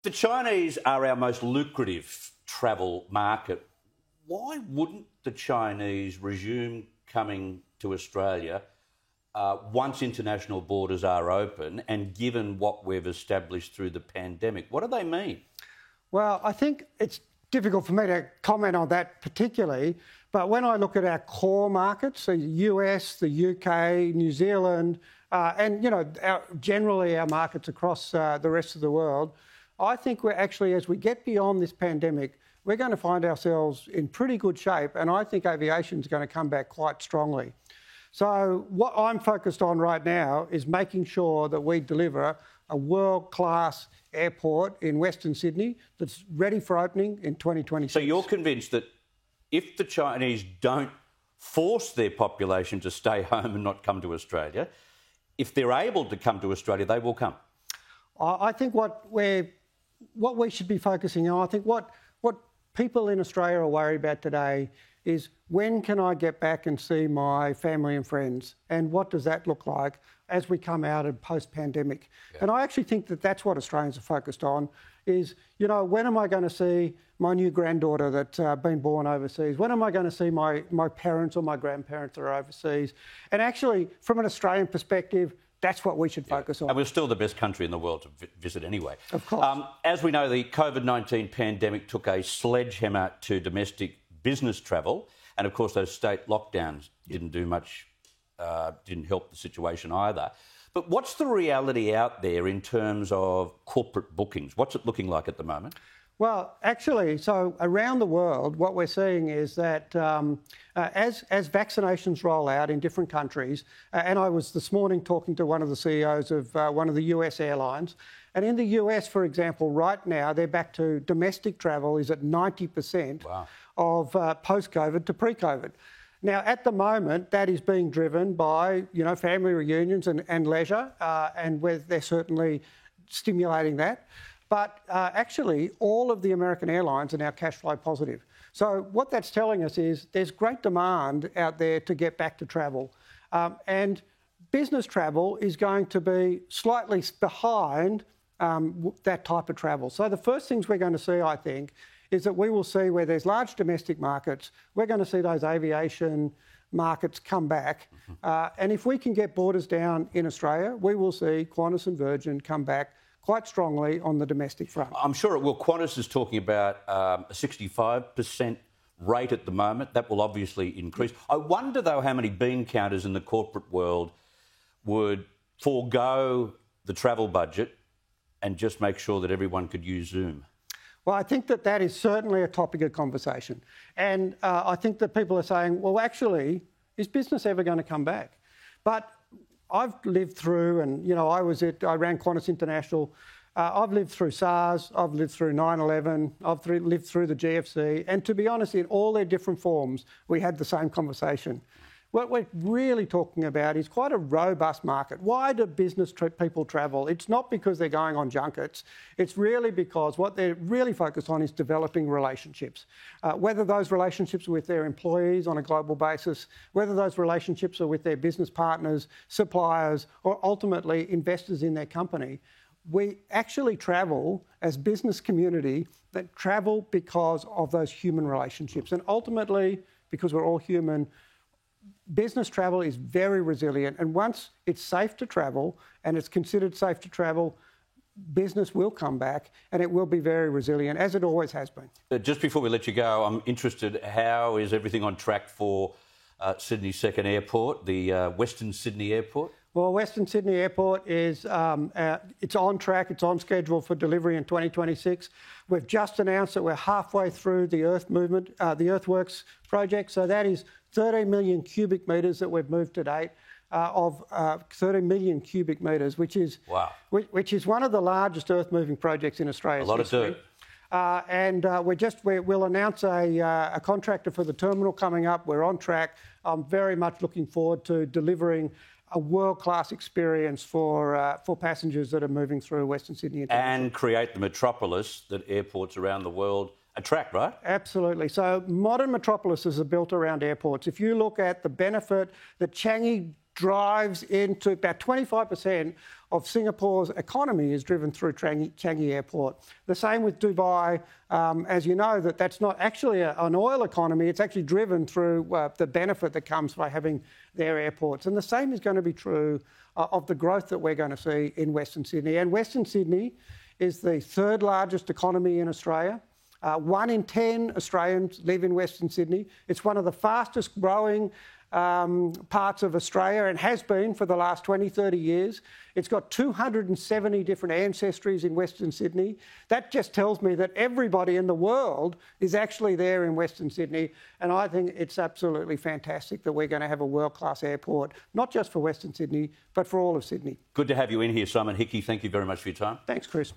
The Chinese are our most lucrative travel market. Why wouldn't the Chinese resume coming to Australia once international borders are open and given what we've established through the pandemic? What do they mean? Well, I think it's difficult for me to comment on that particularly, but when I look at our core markets, the US, the UK, New Zealand, and, generally our markets across the rest of the world, I think we're actually, as we get beyond this pandemic, we're going to find ourselves in pretty good shape, and I think aviation is going to come back quite strongly. So what I'm focused on right now is making sure that we deliver a world-class airport in Western Sydney that's ready for opening in 2026. So you're convinced that if the Chinese don't force their population to stay home and not come to Australia, if they're able to come to Australia, they will come? I think what we should be focusing on, I think what people in Australia are worried about today is when can I get back and see my family and friends, and what does that look like as we come out of post-pandemic? Yeah. And I actually think that that's what Australians are focused on is, when am I going to see my new granddaughter that's been born overseas? When am I going to see my parents or my grandparents that are overseas? And actually, from an Australian perspective, that's what we should focus on. And we're still the best country in the world to visit anyway. Of course. As we know, the COVID-19 pandemic took a sledgehammer to domestic business travel. And, of course, those state lockdowns didn't do much, didn't help the situation either. But what's the reality out there in terms of corporate bookings? What's it looking like at the moment? Well, actually, so around the world, what we're seeing is that as vaccinations roll out in different countries, and I was this morning talking to one of the CEOs of one of the US airlines, and in the US, for example, right now, they're back to domestic travel is at 90% of post-COVID to pre-COVID. Now, at the moment, that is being driven by, family reunions and leisure, and they're certainly stimulating that. But actually, all of the American airlines are now cash flow positive. So what that's telling us is there's great demand out there to get back to travel. And business travel is going to be slightly behind that type of travel. So the first things we're going to see, I think, is that we will see where there's large domestic markets, we're going to see those aviation markets come back. And if we can get borders down in Australia, we will see Qantas and Virgin come back quite strongly on the domestic front. I'm sure it will. Qantas is talking about a 65% rate at the moment. That will obviously increase. I wonder, though, how many bean counters in the corporate world would forego the travel budget and just make sure that everyone could use Zoom. Well, I think that is certainly a topic of conversation. And I think that people are saying, well, actually, is business ever going to come back? But I've lived through, and, I ran Qantas International. I've lived through SARS, I've lived through 9/11, I've lived through the GFC. And to be honest, in all their different forms, we had the same conversation. What we're really talking about is quite a robust market. Why do business people travel? It's not because they're going on junkets. It's really because what they're really focused on is developing relationships. Whether those relationships are with their employees on a global basis, whether those relationships are with their business partners, suppliers, or ultimately investors in their company. We actually travel as business community that travel because of those human relationships. And ultimately, because we're all human, business travel is very resilient, and once it's safe to travel and it's considered safe to travel, business will come back and it will be very resilient, as it always has been. Just before we let you go, I'm interested, how is everything on track for Sydney's second airport, the Western Sydney Airport? Well, Western Sydney Airport is it's on track, it's on schedule for delivery in 2026. We've just announced that we're halfway through the the Earthworks project, so that is 13 million cubic metres that we've moved to date, of 13 million cubic metres, which is one of the largest earth-moving projects in Australia's history. A lot of dirt. We'll announce a contractor for the terminal coming up. We're on track. I'm very much looking forward to delivering a world-class experience for passengers that are moving through Western Sydney. And create the metropolis that airports around the world attract, right? Absolutely. So modern metropolises are built around airports. If you look at the benefit that Changi drives into, about 25% of Singapore's economy is driven through Changi Airport. The same with Dubai. As you know, that's not actually an oil economy. It's actually driven through the benefit that comes by having their airports. And the same is going to be true of the growth that we're going to see in Western Sydney. And Western Sydney is the third largest economy in Australia. 1 in 10 Australians live in Western Sydney. It's one of the fastest growing parts of Australia and has been for the last 20, 30 years. It's got 270 different ancestries in Western Sydney. That just tells me that everybody in the world is actually there in Western Sydney, and I think it's absolutely fantastic that we're going to have a world-class airport, not just for Western Sydney, but for all of Sydney. Good to have you in here, Simon Hickey. Thank you very much for your time. Thanks, Chris.